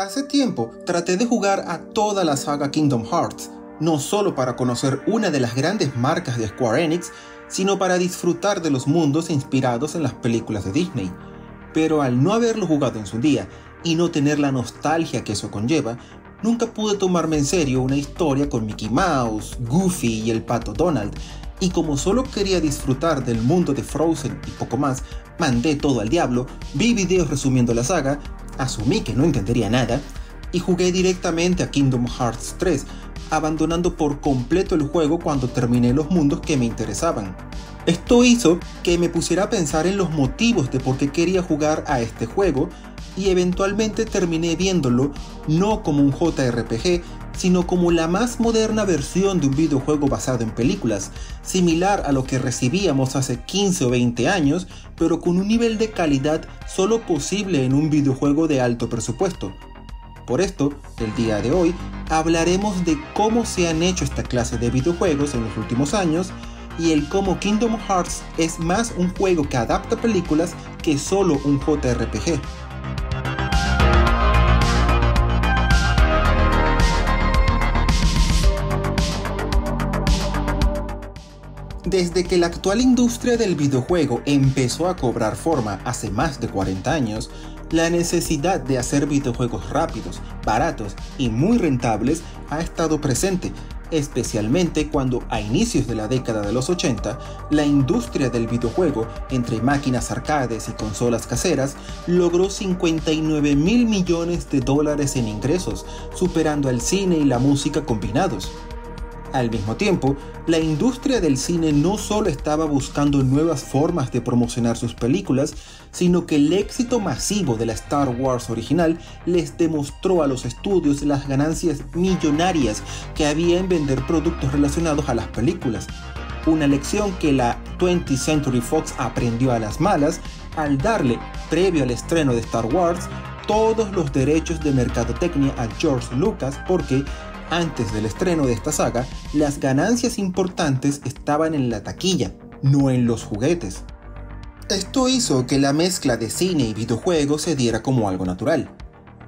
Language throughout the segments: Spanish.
Hace tiempo traté de jugar a toda la saga Kingdom Hearts, no solo para conocer una de las grandes marcas de Square Enix, sino para disfrutar de los mundos inspirados en las películas de Disney. Pero al no haberlo jugado en su día y no tener la nostalgia que eso conlleva, nunca pude tomarme en serio una historia con Mickey Mouse, Goofy y el Pato Donald, y como solo quería disfrutar del mundo de Frozen y poco más, mandé todo al diablo, vi videos resumiendo la saga, asumí que no entendería nada, y jugué directamente a Kingdom Hearts 3, abandonando por completo el juego cuando terminé los mundos que me interesaban. Esto hizo que me pusiera a pensar en los motivos de por qué quería jugar a este juego, y eventualmente terminé viéndolo no como un JRPG, sino como la más moderna versión de un videojuego basado en películas, similar a lo que recibíamos hace 15 o 20 años, pero con un nivel de calidad solo posible en un videojuego de alto presupuesto. Por esto, el día de hoy, hablaremos de cómo se han hecho esta clase de videojuegos en los últimos años y el cómo Kingdom Hearts es más un juego que adapta películas que solo un JRPG. Desde que la actual industria del videojuego empezó a cobrar forma hace más de 40 años, la necesidad de hacer videojuegos rápidos, baratos y muy rentables ha estado presente, especialmente cuando a inicios de la década de los 80, la industria del videojuego, entre máquinas arcades y consolas caseras, logró $59 mil millones en ingresos, superando al cine y la música combinados. Al mismo tiempo, la industria del cine no solo estaba buscando nuevas formas de promocionar sus películas, sino que el éxito masivo de la Star Wars original les demostró a los estudios las ganancias millonarias que había en vender productos relacionados a las películas. Una lección que la 20th Century Fox aprendió a las malas al darle, previo al estreno de Star Wars, todos los derechos de mercadotecnia a George Lucas porque, antes del estreno de esta saga, las ganancias importantes estaban en la taquilla, no en los juguetes. Esto hizo que la mezcla de cine y videojuegos se diera como algo natural.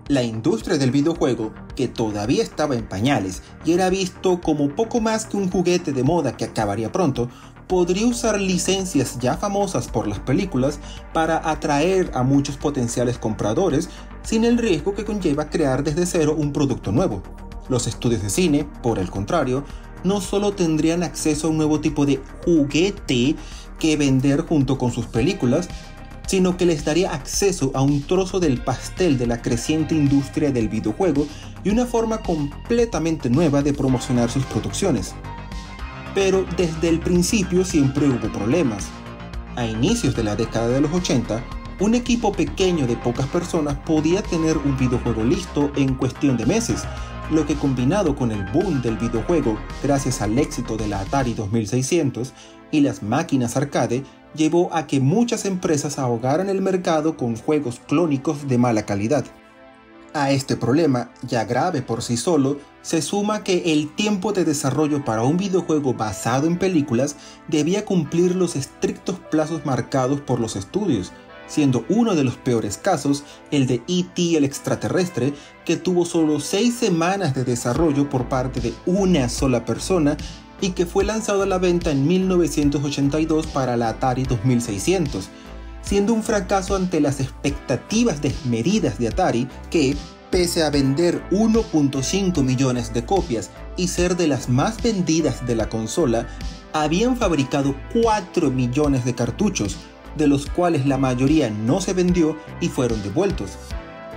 La industria del videojuego, que todavía estaba en pañales y era visto como poco más que un juguete de moda que acabaría pronto, podría usar licencias ya famosas por las películas para atraer a muchos potenciales compradores sin el riesgo que conlleva crear desde cero un producto nuevo. Los estudios de cine, por el contrario, no solo tendrían acceso a un nuevo tipo de juguete que vender junto con sus películas, sino que les daría acceso a un trozo del pastel de la creciente industria del videojuego y una forma completamente nueva de promocionar sus producciones. Pero desde el principio siempre hubo problemas. A inicios de la década de los 80, un equipo pequeño de pocas personas podía tener un videojuego listo en cuestión de meses, lo que combinado con el boom del videojuego gracias al éxito de la Atari 2600 y las máquinas arcade, llevó a que muchas empresas ahogaran el mercado con juegos clónicos de mala calidad. A este problema, ya grave por sí solo, se suma que el tiempo de desarrollo para un videojuego basado en películas debía cumplir los estrictos plazos marcados por los estudios, siendo uno de los peores casos el de E.T. el extraterrestre, que tuvo solo 6 semanas de desarrollo por parte de una sola persona y que fue lanzado a la venta en 1982 para la Atari 2600, siendo un fracaso ante las expectativas desmedidas de Atari que, pese a vender 1.5 millones de copias y ser de las más vendidas de la consola, habían fabricado 4 millones de cartuchos, de los cuales la mayoría no se vendió y fueron devueltos.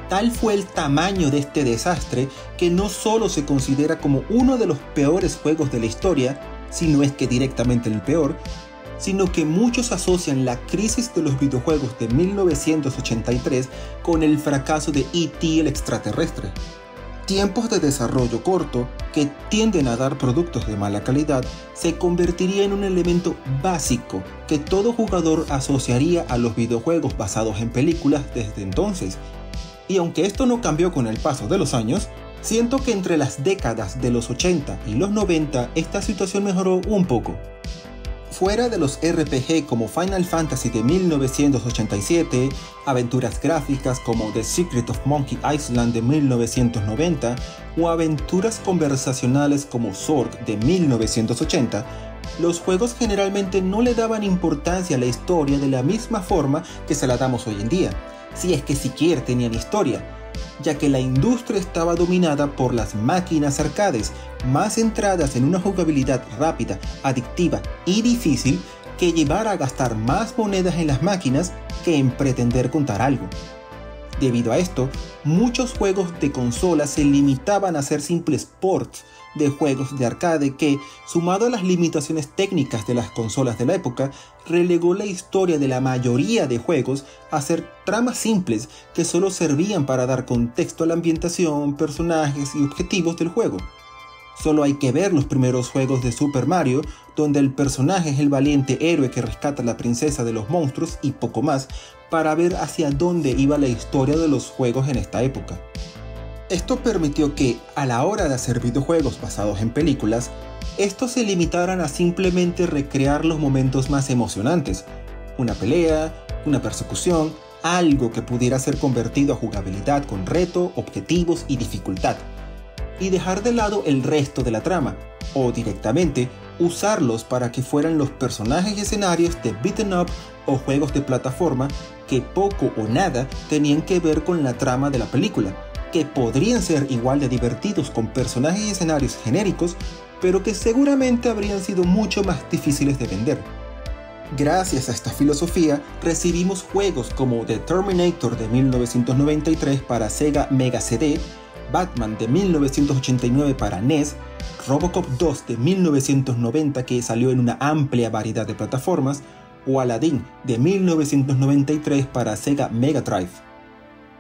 Tal fue el tamaño de este desastre que no solo se considera como uno de los peores juegos de la historia, si no es que directamente el peor, sino que muchos asocian la crisis de los videojuegos de 1983 con el fracaso de E.T. el extraterrestre. Tiempos de desarrollo corto, que tienden a dar productos de mala calidad, se convertiría en un elemento básico que todo jugador asociaría a los videojuegos basados en películas desde entonces. Y aunque esto no cambió con el paso de los años, siento que entre las décadas de los 80 y los 90 esta situación mejoró un poco. Fuera de los RPG como Final Fantasy de 1987, aventuras gráficas como The Secret of Monkey Island de 1990 o aventuras conversacionales como Zork de 1980, los juegos generalmente no le daban importancia a la historia de la misma forma que se la damos hoy en día, si es que siquiera tenían historia, ya que la industria estaba dominada por las máquinas arcades, más centradas en una jugabilidad rápida, adictiva y difícil que llevara a gastar más monedas en las máquinas que en pretender contar algo. Debido a esto, muchos juegos de consola se limitaban a ser simples ports de juegos de arcade que, sumado a las limitaciones técnicas de las consolas de la época, relegó la historia de la mayoría de juegos a ser tramas simples que solo servían para dar contexto a la ambientación, personajes y objetivos del juego. Solo hay que ver los primeros juegos de Super Mario, donde el personaje es el valiente héroe que rescata a la princesa de los monstruos y poco más, para ver hacia dónde iba la historia de los juegos en esta época. Esto permitió que, a la hora de hacer videojuegos basados en películas, estos se limitaran a simplemente recrear los momentos más emocionantes, una pelea, una persecución, algo que pudiera ser convertido a jugabilidad con reto, objetivos y dificultad, y dejar de lado el resto de la trama, o directamente usarlos para que fueran los personajes y escenarios de beat'em up o juegos de plataforma que poco o nada tenían que ver con la trama de la película, que podrían ser igual de divertidos con personajes y escenarios genéricos, pero que seguramente habrían sido mucho más difíciles de vender. Gracias a esta filosofía, recibimos juegos como The Terminator de 1993 para Sega Mega CD, Batman de 1989 para NES, Robocop 2 de 1990 que salió en una amplia variedad de plataformas, o Aladdin de 1993 para Sega Mega Drive.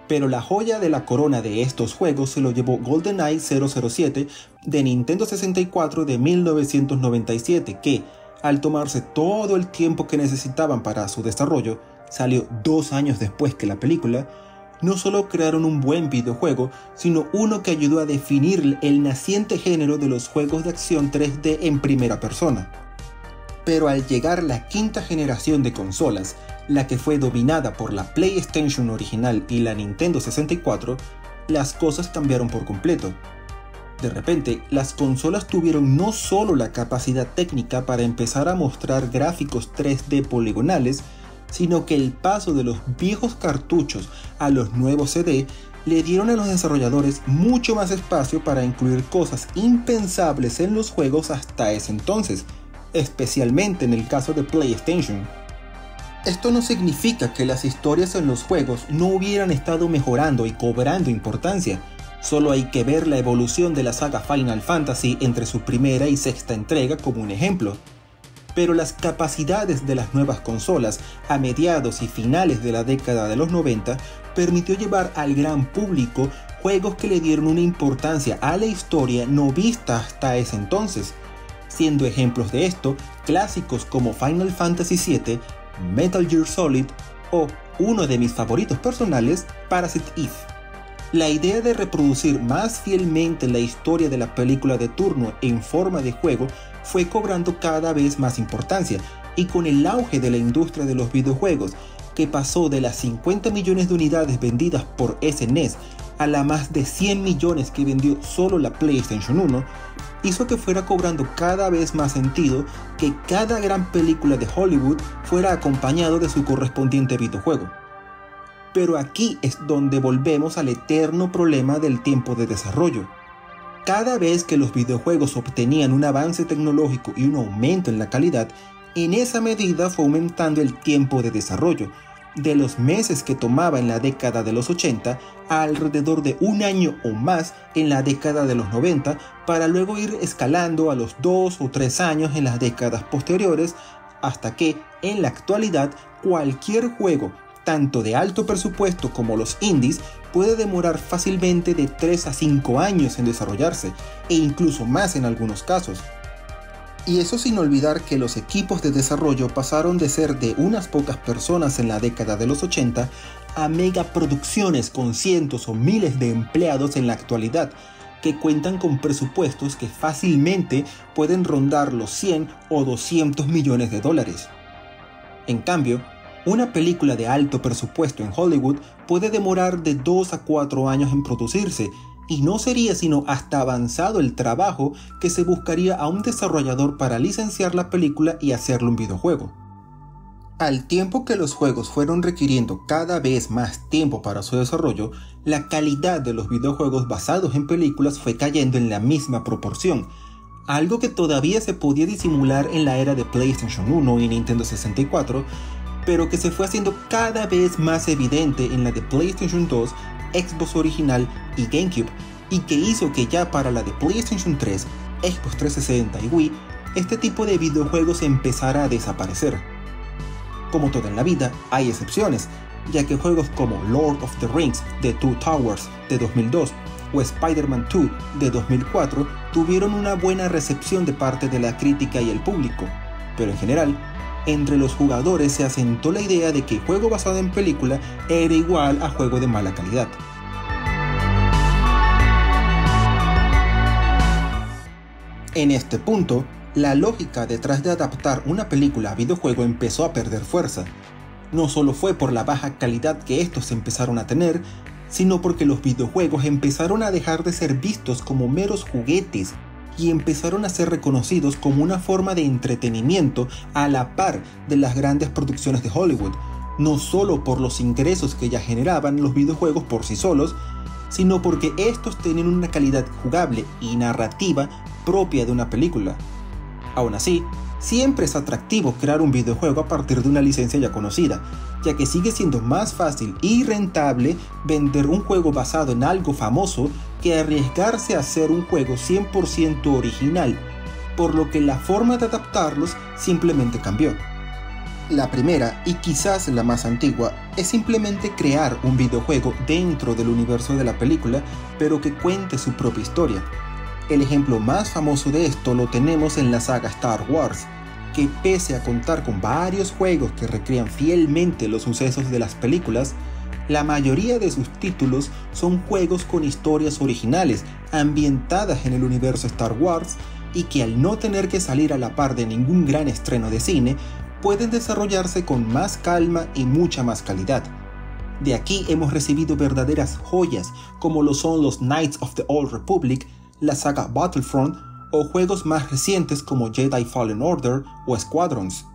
Pero la joya de la corona de estos juegos se lo llevó GoldenEye 007 de Nintendo 64 de 1997 que, al tomarse todo el tiempo que necesitaban para su desarrollo, salió 2 años después que la película. No solo crearon un buen videojuego, sino uno que ayudó a definir el naciente género de los juegos de acción 3D en primera persona. Pero al llegar la quinta generación de consolas, la que fue dominada por la PlayStation original y la Nintendo 64, las cosas cambiaron por completo. De repente, las consolas tuvieron no solo la capacidad técnica para empezar a mostrar gráficos 3D poligonales, sino que el paso de los viejos cartuchos a los nuevos CD le dieron a los desarrolladores mucho más espacio para incluir cosas impensables en los juegos hasta ese entonces, especialmente en el caso de PlayStation. Esto no significa que las historias en los juegos no hubieran estado mejorando y cobrando importancia, solo hay que ver la evolución de la saga Final Fantasy entre su primera y sexta entrega como un ejemplo. Pero las capacidades de las nuevas consolas a mediados y finales de la década de los 90 permitió llevar al gran público juegos que le dieron una importancia a la historia no vista hasta ese entonces, siendo ejemplos de esto clásicos como Final Fantasy VII, Metal Gear Solid o uno de mis favoritos personales, Parasite Eve. La idea de reproducir más fielmente la historia de la película de turno en forma de juego fue cobrando cada vez más importancia, y con el auge de la industria de los videojuegos, que pasó de las 50 millones de unidades vendidas por SNES a la más de 100 millones que vendió solo la PlayStation 1, hizo que fuera cobrando cada vez más sentido que cada gran película de Hollywood fuera acompañado de su correspondiente videojuego. Pero aquí es donde volvemos al eterno problema del tiempo de desarrollo. Cada vez que los videojuegos obtenían un avance tecnológico y un aumento en la calidad, en esa medida fue aumentando el tiempo de desarrollo, de los meses que tomaba en la década de los 80 a alrededor de 1 año o más en la década de los 90, para luego ir escalando a los 2 o 3 años en las décadas posteriores, hasta que, en la actualidad, cualquier juego, tanto de alto presupuesto como los indies, puede demorar fácilmente de 3 a 5 años en desarrollarse, e incluso más en algunos casos. Y eso sin olvidar que los equipos de desarrollo pasaron de ser de unas pocas personas en la década de los 80 a megaproducciones con cientos o miles de empleados en la actualidad, que cuentan con presupuestos que fácilmente pueden rondar los 100 o 200 millones de dólares. En cambio, una película de alto presupuesto en Hollywood puede demorar de 2 a 4 años en producirse, y no sería sino hasta avanzado el trabajo que se buscaría a un desarrollador para licenciar la película y hacerlo un videojuego. Al tiempo que los juegos fueron requiriendo cada vez más tiempo para su desarrollo, la calidad de los videojuegos basados en películas fue cayendo en la misma proporción, algo que todavía se podía disimular en la era de PlayStation 1 y Nintendo 64, pero que se fue haciendo cada vez más evidente en la de PlayStation 2, Xbox original y GameCube, y que hizo que ya para la de PlayStation 3, Xbox 360 y Wii, este tipo de videojuegos empezara a desaparecer. Como todo en la vida, hay excepciones, ya que juegos como Lord of the Rings The Two Towers de 2002 o Spider-Man 2 de 2004 tuvieron una buena recepción de parte de la crítica y el público, pero en general, entre los jugadores se asentó la idea de que juego basado en película era igual a juego de mala calidad. En este punto, la lógica detrás de adaptar una película a videojuego empezó a perder fuerza. No solo fue por la baja calidad que estos empezaron a tener, sino porque los videojuegos empezaron a dejar de ser vistos como meros juguetes y empezaron a ser reconocidos como una forma de entretenimiento a la par de las grandes producciones de Hollywood, no solo por los ingresos que ya generaban los videojuegos por sí solos, sino porque estos tenían una calidad jugable y narrativa propia de una película. Aún así, siempre es atractivo crear un videojuego a partir de una licencia ya conocida, ya que sigue siendo más fácil y rentable vender un juego basado en algo famoso que arriesgarse a hacer un juego 100% original, por lo que la forma de adaptarlos simplemente cambió. La primera, y quizás la más antigua, es simplemente crear un videojuego dentro del universo de la película, pero que cuente su propia historia. El ejemplo más famoso de esto lo tenemos en la saga Star Wars, que pese a contar con varios juegos que recrean fielmente los sucesos de las películas, la mayoría de sus títulos son juegos con historias originales, ambientadas en el universo Star Wars, y que al no tener que salir a la par de ningún gran estreno de cine, pueden desarrollarse con más calma y mucha más calidad. De aquí hemos recibido verdaderas joyas como lo son los Knights of the Old Republic, la saga Battlefront o juegos más recientes como Jedi Fallen Order o Squadrons.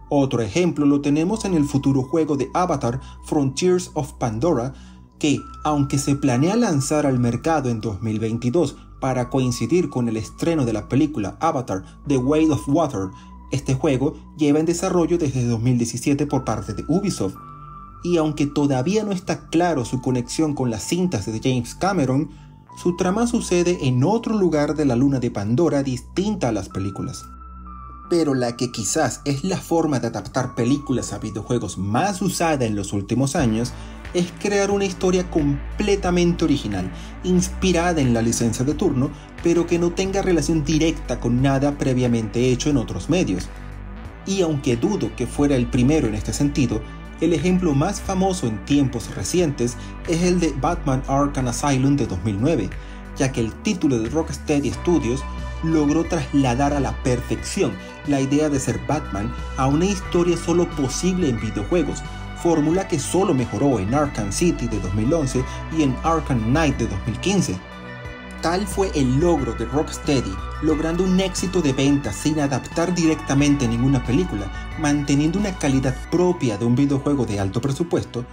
Otro ejemplo lo tenemos en el futuro juego de Avatar Frontiers of Pandora, que, aunque se planea lanzar al mercado en 2022 para coincidir con el estreno de la película Avatar The Way of Water, este juego lleva en desarrollo desde 2017 por parte de Ubisoft, y aunque todavía no está claro su conexión con las cintas de James Cameron, su trama sucede en otro lugar de la luna de Pandora distinta a las películas. Pero la que quizás es la forma de adaptar películas a videojuegos más usada en los últimos años es crear una historia completamente original, inspirada en la licencia de turno, pero que no tenga relación directa con nada previamente hecho en otros medios. Y aunque dudo que fuera el primero en este sentido, el ejemplo más famoso en tiempos recientes es el de Batman Arkham Asylum de 2009, ya que el título de Rocksteady Studios logró trasladar a la perfección la idea de ser Batman a una historia solo posible en videojuegos, fórmula que solo mejoró en Arkham City de 2011 y en Arkham Knight de 2015. Tal fue el logro de Rocksteady, logrando un éxito de ventas sin adaptar directamente ninguna película, manteniendo una calidad propia de un videojuego de alto presupuesto,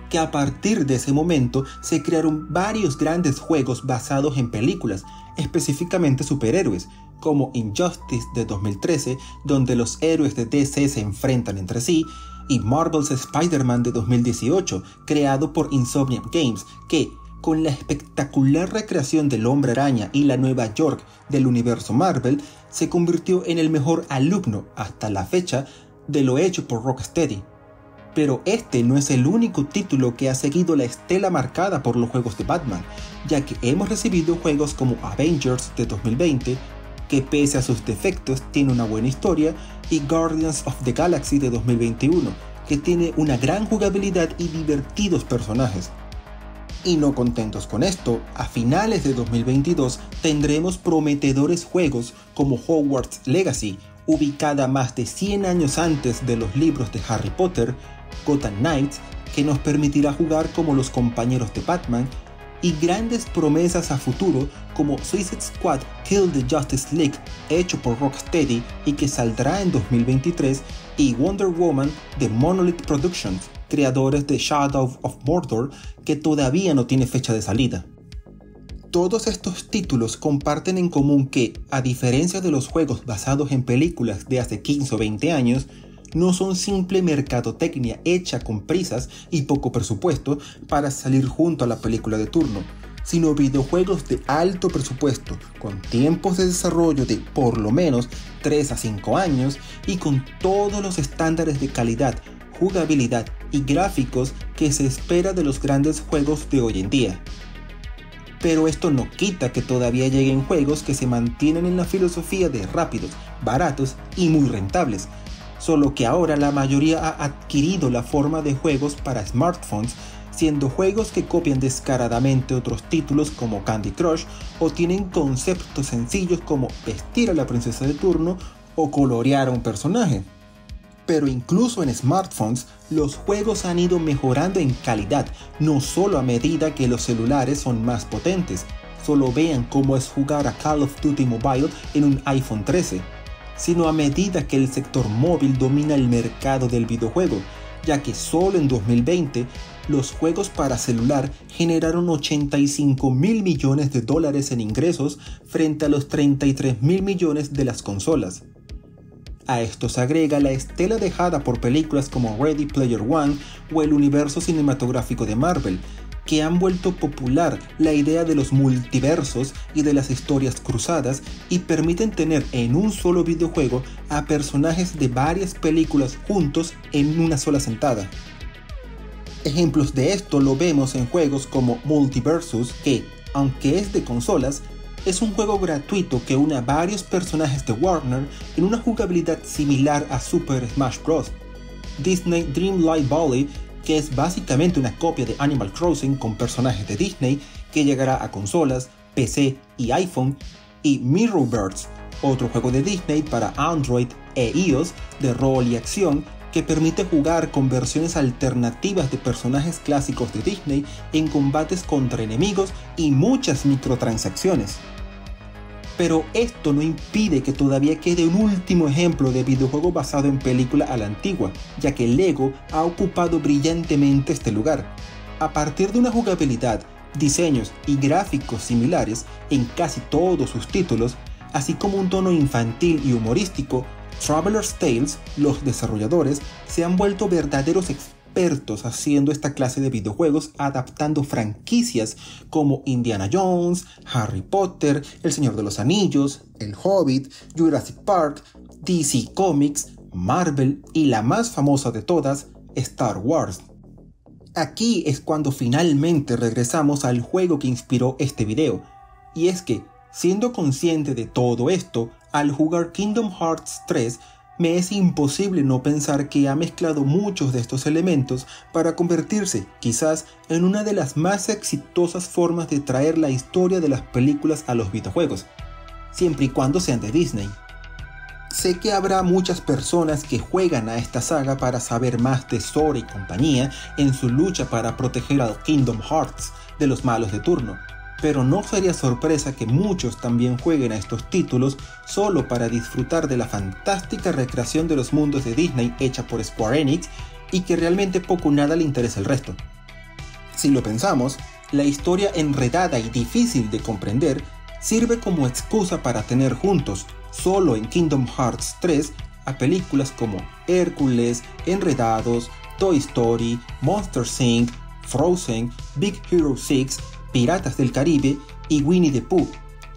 que a partir de ese momento se crearon varios grandes juegos basados en películas, específicamente superhéroes, como Injustice de 2013, donde los héroes de DC se enfrentan entre sí, y Marvel's Spider-Man de 2018, creado por Insomniac Games, que, con la espectacular recreación del Hombre Araña y la Nueva York del universo Marvel, se convirtió en el mejor alumno hasta la fecha de lo hecho por Rocksteady. Pero este no es el único título que ha seguido la estela marcada por los juegos de Batman, ya que hemos recibido juegos como Avengers de 2020, que pese a sus defectos tiene una buena historia, y Guardians of the Galaxy de 2021, que tiene una gran jugabilidad y divertidos personajes. Y no contentos con esto, a finales de 2022 tendremos prometedores juegos como Hogwarts Legacy, ubicada más de 100 años antes de los libros de Harry Potter, Gotham Knights, que nos permitirá jugar como los compañeros de Batman, y grandes promesas a futuro como Suicide Squad Kill the Justice League, hecho por Rocksteady y que saldrá en 2023, y Wonder Woman de Monolith Productions, creadores de Shadow of Mordor, que todavía no tiene fecha de salida. Todos estos títulos comparten en común que, a diferencia de los juegos basados en películas de hace 15 o 20 años, no son simple mercadotecnia hecha con prisas y poco presupuesto para salir junto a la película de turno, sino videojuegos de alto presupuesto, con tiempos de desarrollo de por lo menos 3 a 5 años y con todos los estándares de calidad, jugabilidad y gráficos que se espera de los grandes juegos de hoy en día. Pero esto no quita que todavía lleguen juegos que se mantienen en la filosofía de rápidos, baratos y muy rentables, solo que ahora la mayoría ha adquirido la forma de juegos para smartphones, siendo juegos que copian descaradamente otros títulos como Candy Crush o tienen conceptos sencillos como vestir a la princesa de turno o colorear a un personaje. Pero incluso en smartphones, los juegos han ido mejorando en calidad, no solo a medida que los celulares son más potentes. Solo vean cómo es jugar a Call of Duty Mobile en un iPhone 13. Sino a medida que el sector móvil domina el mercado del videojuego, ya que solo en 2020 los juegos para celular generaron $85.000 millones en ingresos frente a los $33.000 millones de las consolas. A esto se agrega la estela dejada por películas como Ready Player One o el universo cinematográfico de Marvel, que han vuelto popular la idea de los multiversos y de las historias cruzadas y permiten tener en un solo videojuego a personajes de varias películas juntos en una sola sentada. Ejemplos de esto lo vemos en juegos como Multiversus, que, aunque es de consolas, es un juego gratuito que une a varios personajes de Warner en una jugabilidad similar a Super Smash Bros. Disney Dreamlight Valley, que es básicamente una copia de Animal Crossing con personajes de Disney, que llegará a consolas, PC y iPhone, y Mirrorverse, otro juego de Disney para Android e iOS de rol y acción que permite jugar con versiones alternativas de personajes clásicos de Disney en combates contra enemigos y muchas microtransacciones. Pero esto no impide que todavía quede un último ejemplo de videojuego basado en película a la antigua, ya que Lego ha ocupado brillantemente este lugar. A partir de una jugabilidad, diseños y gráficos similares en casi todos sus títulos, así como un tono infantil y humorístico, Traveler's Tales, los desarrolladores, se han vuelto verdaderos expertos haciendo esta clase de videojuegos, adaptando franquicias como Indiana Jones, Harry Potter, El Señor de los Anillos, El Hobbit, Jurassic Park, DC Comics, Marvel y la más famosa de todas, Star Wars. Aquí es cuando finalmente regresamos al juego que inspiró este video, y es que, siendo consciente de todo esto, al jugar Kingdom Hearts 3, me es imposible no pensar que ha mezclado muchos de estos elementos para convertirse, quizás, en una de las más exitosas formas de traer la historia de las películas a los videojuegos, siempre y cuando sean de Disney. Sé que habrá muchas personas que juegan a esta saga para saber más de Sora y compañía en su lucha para proteger a Kingdom Hearts de los malos de turno, pero no sería sorpresa que muchos también jueguen a estos títulos solo para disfrutar de la fantástica recreación de los mundos de Disney hecha por Square Enix y que realmente poco o nada le interesa el resto. Si lo pensamos, la historia enredada y difícil de comprender sirve como excusa para tener juntos, solo en Kingdom Hearts 3, a películas como Hércules, Enredados, Toy Story, Monsters Inc., Frozen, Big Hero 6, Piratas del Caribe y Winnie the Pooh,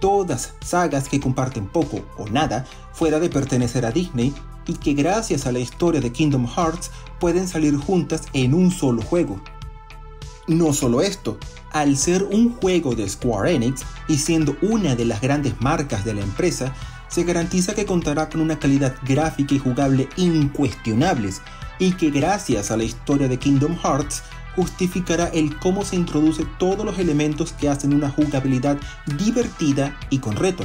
todas sagas que comparten poco o nada fuera de pertenecer a Disney y que gracias a la historia de Kingdom Hearts pueden salir juntas en un solo juego. No solo esto, al ser un juego de Square Enix y siendo una de las grandes marcas de la empresa, se garantiza que contará con una calidad gráfica y jugable incuestionables y que gracias a la historia de Kingdom Hearts justificará el cómo se introduce todos los elementos que hacen una jugabilidad divertida y con reto,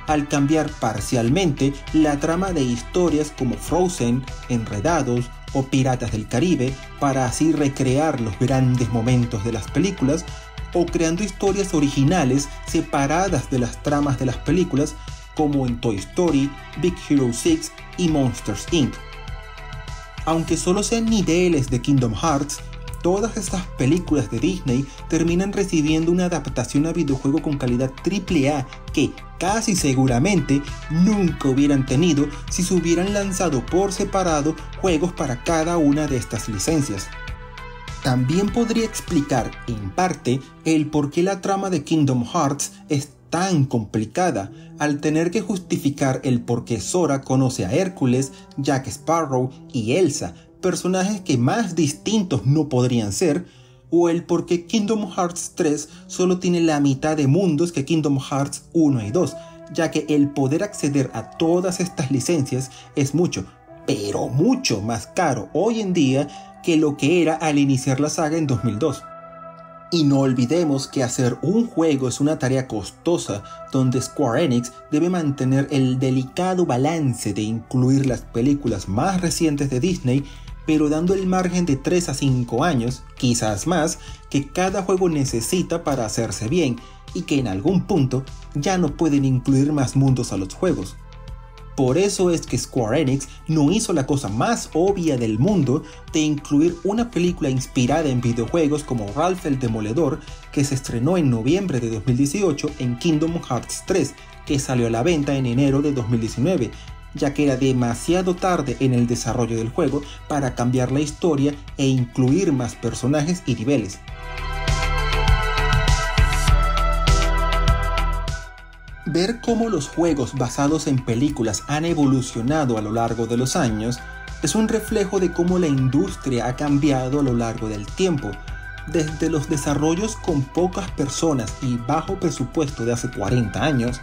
al cambiar parcialmente la trama de historias como Frozen, Enredados o Piratas del Caribe para así recrear los grandes momentos de las películas, o creando historias originales separadas de las tramas de las películas como en Toy Story, Big Hero 6 y Monsters Inc. Aunque solo sean niveles de Kingdom Hearts, todas estas películas de Disney terminan recibiendo una adaptación a videojuego con calidad AAA que casi seguramente nunca hubieran tenido si se hubieran lanzado por separado juegos para cada una de estas licencias. También podría explicar en parte el por qué la trama de Kingdom Hearts es tan complicada, al tener que justificar el por qué Sora conoce a Hércules, Jack Sparrow y Elsa, personajes que más distintos no podrían ser, o el por qué Kingdom Hearts 3 solo tiene la mitad de mundos que Kingdom Hearts 1 y 2, ya que el poder acceder a todas estas licencias es mucho, pero mucho más caro hoy en día que lo que era al iniciar la saga en 2002. Y no olvidemos que hacer un juego es una tarea costosa, donde Square Enix debe mantener el delicado balance de incluir las películas más recientes de Disney, pero dando el margen de 3 a 5 años, quizás más, que cada juego necesita para hacerse bien, y que en algún punto ya no pueden incluir más mundos a los juegos. Por eso es que Square Enix no hizo la cosa más obvia del mundo de incluir una película inspirada en videojuegos como Ralph el Demoledor, que se estrenó en noviembre de 2018 en Kingdom Hearts 3, que salió a la venta en enero de 2019, ya que era demasiado tarde en el desarrollo del juego para cambiar la historia e incluir más personajes y niveles. Ver cómo los juegos basados en películas han evolucionado a lo largo de los años es un reflejo de cómo la industria ha cambiado a lo largo del tiempo, desde los desarrollos con pocas personas y bajo presupuesto de hace 40 años,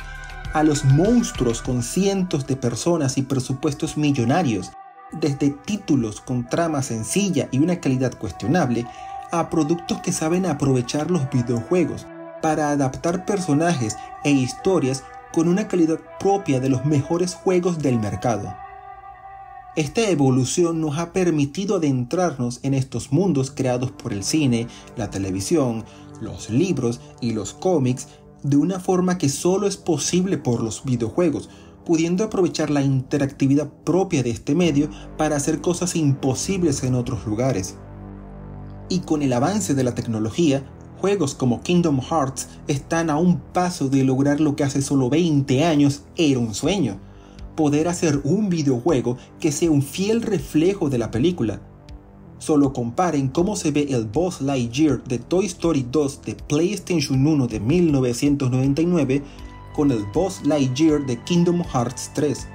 a los monstruos con cientos de personas y presupuestos millonarios, desde títulos con trama sencilla y una calidad cuestionable, a productos que saben aprovechar los videojuegos para adaptar personajes e historias con una calidad propia de los mejores juegos del mercado. Esta evolución nos ha permitido adentrarnos en estos mundos creados por el cine, la televisión, los libros y los cómics de una forma que solo es posible por los videojuegos, pudiendo aprovechar la interactividad propia de este medio para hacer cosas imposibles en otros lugares. Y con el avance de la tecnología, juegos como Kingdom Hearts están a un paso de lograr lo que hace solo 20 años era un sueño: poder hacer un videojuego que sea un fiel reflejo de la película. Solo comparen cómo se ve el Buzz Lightyear de Toy Story 2 de PlayStation 1 de 1999 con el Buzz Lightyear de Kingdom Hearts 3.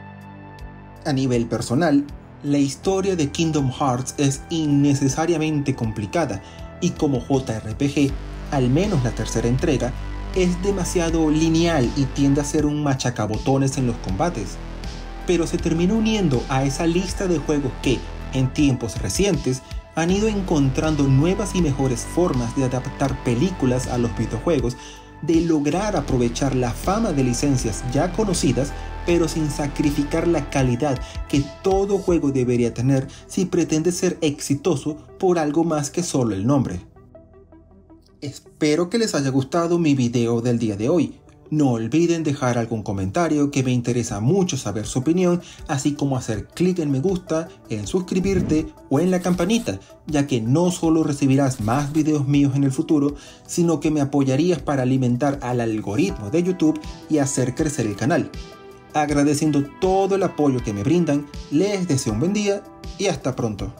A nivel personal, la historia de Kingdom Hearts es innecesariamente complicada, y como JRPG, al menos la tercera entrega, es demasiado lineal y tiende a ser un machacabotones en los combates. Pero se termina uniendo a esa lista de juegos que, en tiempos recientes, han ido encontrando nuevas y mejores formas de adaptar películas a los videojuegos, de lograr aprovechar la fama de licencias ya conocidas, pero sin sacrificar la calidad que todo juego debería tener si pretende ser exitoso por algo más que solo el nombre. Espero que les haya gustado mi video del día de hoy. No olviden dejar algún comentario, que me interesa mucho saber su opinión, así como hacer clic en me gusta, en suscribirte o en la campanita, ya que no solo recibirás más videos míos en el futuro, sino que me apoyarías para alimentar al algoritmo de YouTube y hacer crecer el canal. Agradeciendo todo el apoyo que me brindan, les deseo un buen día y hasta pronto.